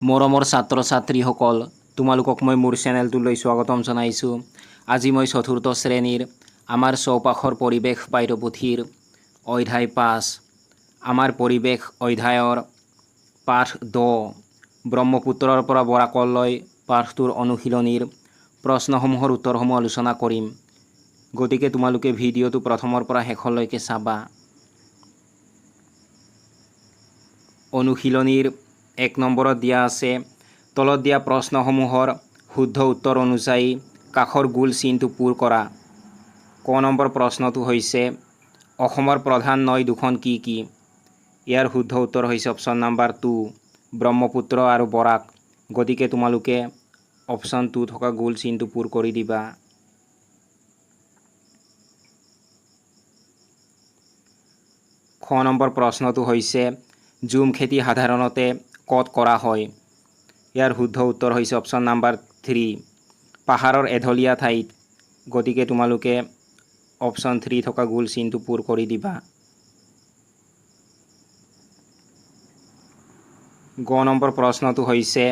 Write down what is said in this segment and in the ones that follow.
মৰমৰ ছাত্ৰ ছাত্ৰীসকল, তোমালোকক মই মোৰ চেনেলটোলৈ স্বাগতম জনাইছোঁ। আজি মই চতুৰ্থ শ্ৰেণীৰ আমাৰ চৌপাশৰ পৰিৱেশ পাঠ্যপুথিৰ অধ্যায় 5 আমাৰ পৰিৱেশ অধ্যায়ৰ পাঠ 10 ব্ৰহ্মপুত্ৰৰ পৰা বৰাকলৈ পাঠটোৰ অনুশীলনীৰ প্ৰশ্নসমূহৰ উত্তৰসমূহ আলোচনা কৰিম। গতিকে তোমালোকে ভিডিঅ'টো প্ৰথমৰ পৰা শেষলৈকে চাবা। অনুশীলনীৰ 1 নম্বৰত দিয়া আছে, তলত দিয়া প্ৰশ্নসমূহৰ শুদ্ধ উত্তৰ অনুযায়ী কাষৰ গোল চিনটো পূৰ কৰা। ক নম্বৰ প্ৰশ্নটো হৈছে, অসমৰ প্ৰধান নৈ দুখন কি কি? ইয়াৰ শুদ্ধ উত্তৰ হৈছে অপশ্যন নম্বৰ 2 ব্ৰহ্মপুত্ৰ আৰু বৰাক। গতিকে তোমালোকে অপশ্যন 2 থকা গোল চিনটো পূৰ কৰি দিবা। খ নম্বৰ প্ৰশ্নটো হৈছে, ঝুম খেতি সাধাৰণতে ক'ত কৰা হয়? ইয়াৰ শুদ্ধ উত্তৰ হৈছে অপশ্যন নম্বৰ 3 পাহাৰৰ এঢলীয়া ঠাইত। গতিকে তোমালোকে অপশ্যন 3 থকা গোল চিনটো পূৰ কৰি দিবা। গ নম্বৰ প্ৰশ্নটো হৈছে,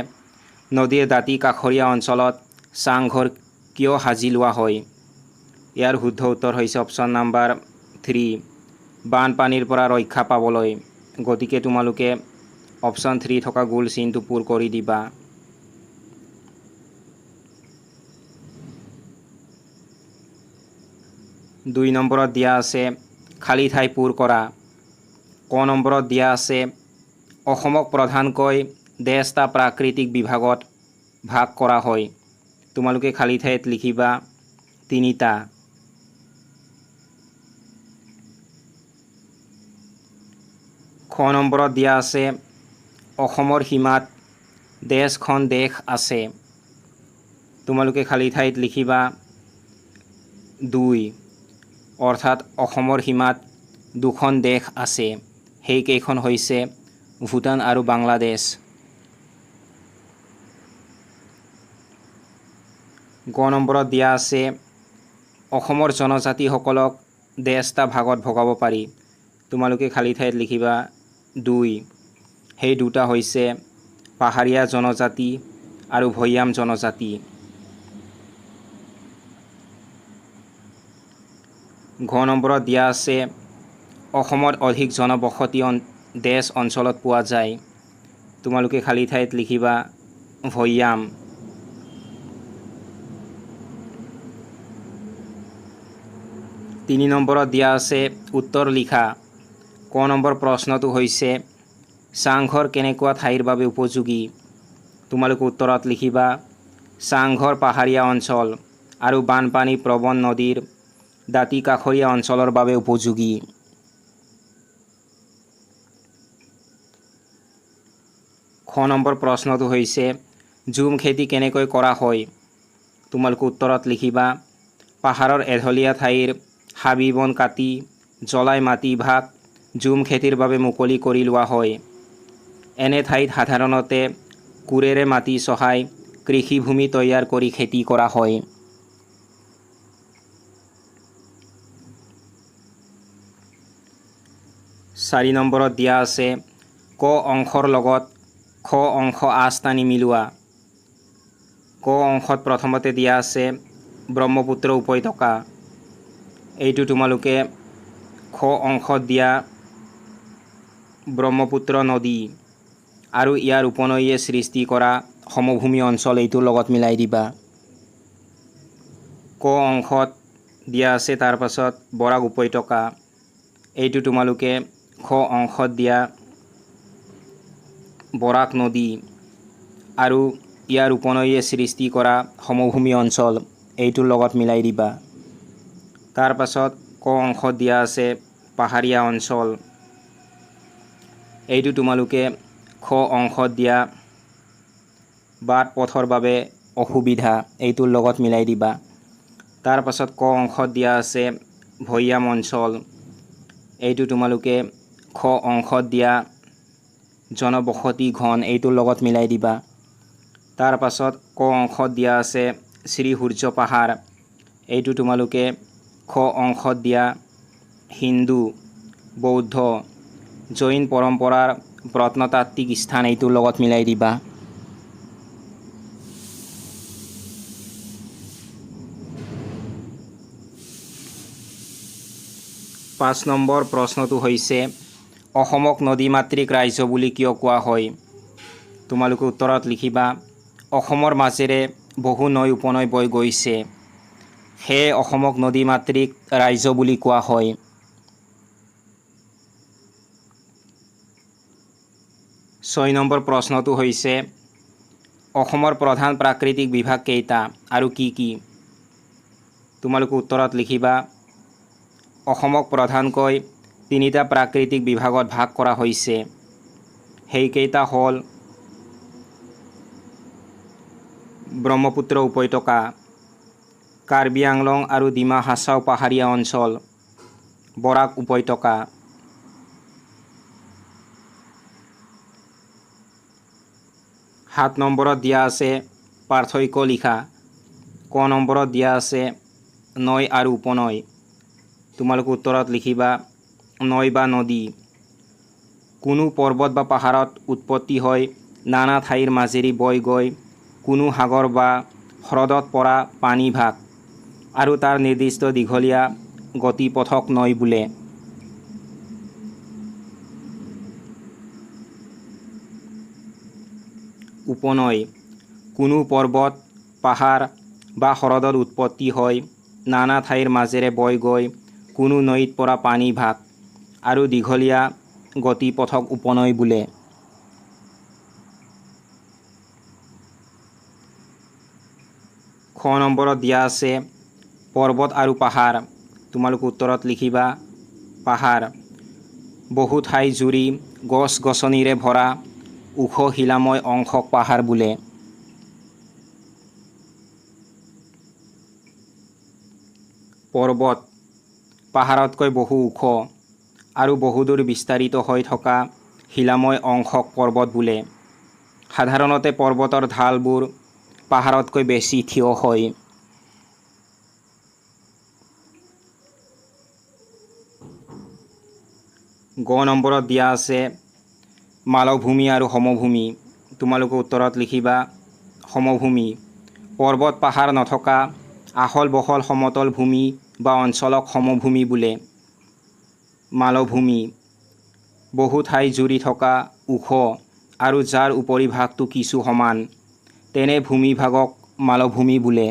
নদীৰ দাঁতি কাষৰীয়া অঞ্চলত চাংঘৰ কিয় সাজি লোৱা হয়? ইয়াৰ শুদ্ধ উত্তৰ হৈছে অপশ্যন নম্বৰ 3 বানপানীৰ পৰা ৰক্ষা পাবলৈ। গতিকে তোমালোকে অপশ্যন 3 থকা গোল চিনটো পূৰ কৰি দিবা। দুই নম্বৰত দিয়া আছে, খালী ঠাই পূৰ কৰা। ক নম্বৰত দিয়া আছে, অসমক প্ৰধানকৈ ডেছটা প্ৰাকৃতিক বিভাগত ভাগ কৰা হয়। তোমালোকে খালী ঠাইত লিখিবা 3টা। খ নম্বৰত দিয়া আছে, অসমৰ সীমাত ডেছখন দেশ আছে। তোমালোকে খালী ঠাইত লিখিবা 2, অৰ্থাৎ অসমৰ সীমাত দুখন দেশ আছে, সেইকেইখন হৈছে ভূটান আৰু বাংলাদেশ। গ নম্বৰত দিয়া আছে, অসমৰ জনজাতিসকলক ডেছটা ভাগত ভগাব পাৰি। তোমালোকে খালী ঠাইত লিখিবা 2, সেই দুটা হৈছে পাহাৰীয়া জনজাতি আৰু ভৈয়াম জনজাতি। ঘ নম্বৰত দিয়া আছে, অসমত অধিক জনবসতি ডেছ অঞ্চলত পোৱা যায়। তোমালোকে খালী ঠাইত লিখিবা ভৈয়াম। 3 নম্বৰত দিয়া আছে, উত্তৰ লিখা। ক নম্বৰ প্ৰশ্নটো হৈছে, চাংঘৰ কেনেকুৱা ঠাইৰ বাবে উপযোগী? তোমালোকে উত্তৰত লিখিবা চাংঘৰ পাহাৰীয়া অঞ্চল আৰু বানপানী প্ৰৱণ নদীৰ দাঁতি কাষৰীয়া অঞ্চলৰ বাবে উপযোগী। খ নম্বৰ প্ৰশ্নটো হৈছে, ঝুম খেতি কেনেকৈ কৰা হয়? তোমালোকে উত্তৰত লিখিবা পাহাৰৰ এঢলীয়া ঠাইৰ হাবি বন কাটি জ্বলাই মাটিভাগ ঝুম খেতিৰ বাবে মুকলি কৰি লোৱা হয়। এনে ঠাইত সাধাৰণতে কোৰেৰে মাটি চহাই কৃষিভূমি তৈয়াৰ কৰি খেতি কৰা হয়। 4 নম্বৰত দিয়া আছে, ক অংশৰ লগত খ অংশ আঁচ টানি মিলোৱা। ক অংশত প্ৰথমতে দিয়া আছে ব্ৰহ্মপুত্ৰ উপত্যকা। এইটো তোমালোকে খ অংশত দিয়া ব্ৰহ্মপুত্ৰ নদী আৰু ইয়াৰ উপনৈয়ে সৃষ্টি কৰা সমভূমি অঞ্চল এইটোৰ লগত মিলাই দিবা। ক অংশত দিয়া আছে তাৰ পাছত বৰাক উপত্যকা। এইটো তোমালোকে খ অংশত দিয়া বৰাক নদী আৰু ইয়াৰ উপনৈয়ে সৃষ্টি কৰা সমভূমি অঞ্চল এইটোৰ লগত মিলাই দিবা। তাৰ পাছত ক অংশত দিয়া আছে পাহাৰীয়া অঞ্চল। এইটো তোমালোকে খ অংশত দিয়া বাট পথৰ বাবে অসুবিধা এইটোৰ লগত মিলাই দিবা। তাৰ পাছত ক অংশত দিয়া আছে ভৈয়াম অঞ্চল। এইটো তোমালোকে খ অংশত দিয়া জনবসতি ঘন এইটোৰ লগত মিলাই দিবা। তাৰ পাছত ক অংশত দিয়া আছে শ্ৰী সূৰ্য পাহাৰ। এইটো তোমালোকে খ অংশত দিয়া হিন্দু বৌদ্ধ জৈন পৰম্পৰাৰ প্ৰত্নতাত্ত্বিক স্থান এইটোৰ লগত মিলাই দিবা। 5 নম্বৰ প্ৰশ্নটো হৈছে অসমক নদীমাতৃক ৰাজ্য বুলি কিয় কোৱা হয়? তোমালোকে উত্তৰত লিখিবা অসমৰ মাজেৰে বহু নৈ উপনৈ বৈ গৈছে, সেয়ে অসমক নদীমাতৃক ৰাজ্য বুলি কোৱা হয়। ছয় নম্বৰ প্ৰশ্নটো হৈছে অসমৰ প্ৰধান প্ৰাকৃতিক বিভাগ কেইটা আৰু কি কি? তোমালোকে উত্তৰত লিখিবা অসমক প্ৰধানকৈ 3টা প্ৰাকৃতিক বিভাগত ভাগ কৰা হৈছে। সেইকেইটা হ'ল ব্ৰহ্মপুত্ৰ উপত্যকা, কাৰ্বি আংলং আৰু ডিমা হাছাও পাহাৰীয়া অঞ্চল, বৰাক উপত্যকা। 7 নম্বৰত দিয়া আছে পাৰ্থক্য লিখা। ক নম্বৰত দিয়া আছে নৈ আৰু উপনৈ। তোমালোকে উত্তৰত লিখিবা নৈ বা নদী কোনো পৰ্বত বা পাহাৰত উৎপত্তি হয় নানা ঠাইৰ মাজেৰে বৈ গৈ কোনো সাগৰ বা হ্ৰদত পৰা পানী ভাগ আৰু তাৰ নিৰ্দিষ্ট দীঘলীয়া গতিপথক নৈ বোলে। উপনৈ কোনো পৰ্বত পাহাৰ বা হ্ৰদত উৎপত্তি হয় নানা ঠাইৰ মাজেৰে বৈ গৈ কোনো নৈত পৰা পানী ভাগ আৰু দীঘলীয়া গতিপথক উপনৈ বোলে। খ নম্বৰত দিয়া আছে পৰ্বত আৰু পাহাৰ। তোমালোকে উত্তৰত লিখিবা পাহাৰ বহু ঠাই জুৰি গছ গছনিৰে ভৰা ওখ শিলাময় অংশক পাহাৰ বোলে। পৰ্বত পাহাৰতকৈ বহু ওখ আৰু বহুদূৰ বিস্তাৰিত হৈ থকা শিলাময় অংশক পৰ্বত বোলে। সাধাৰণতে পৰ্বতৰ ঢালবোৰ পাহাৰতকৈ বেছি থিয় হয়। গ নম্বৰত দিয়া আছে মালভূমি আৰু সমভূমি। তোমালোকে উত্তৰত লিখিবা সমভূমি পৰ্বত পাহাৰ নথকা আহল বহল সমতল ভূমি বা অঞ্চলক সমভূমি বোলে। মালভূমি বহু ঠাই জুৰি থকা ওখ আৰু যাৰ উপৰিভাগটো কিছু সমান তেনে ভূমিভাগক মালভূমি বোলে।